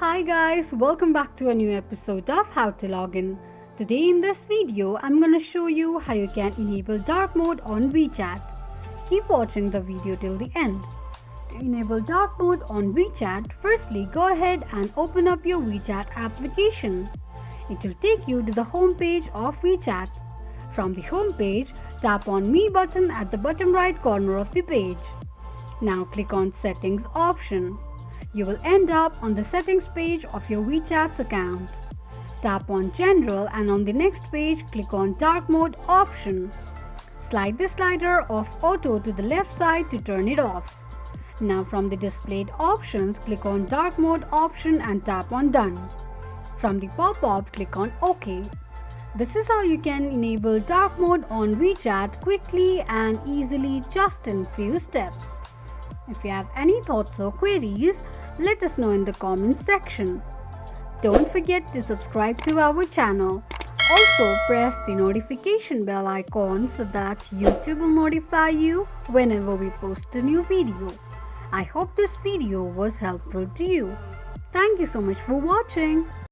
Hi guys, welcome back to a new episode of How to Login. Today in this video, I'm gonna show you how you can enable dark mode on WeChat. Keep watching the video till the end. To enable dark mode on WeChat, firstly go ahead and open up your WeChat application. It will take you to the home page of WeChat. From the home page, tap on Me button at the bottom right corner of the page. Now click on Settings option. You will end up on the settings page of your WeChat's account. Tap on General and on the next page click on Dark Mode option. Slide the slider of Auto to the left side to turn it off. Now from the displayed options click on Dark Mode option and tap on Done. From the pop-up click on OK. This is how you can enable dark mode on WeChat quickly and easily just in few steps. If you have any thoughts or queries, let us know in the comments section. Don't forget to subscribe to our channel. Also press the notification bell icon so that YouTube will notify you whenever we post a new video. I hope this video was helpful to you. Thank you so much for watching.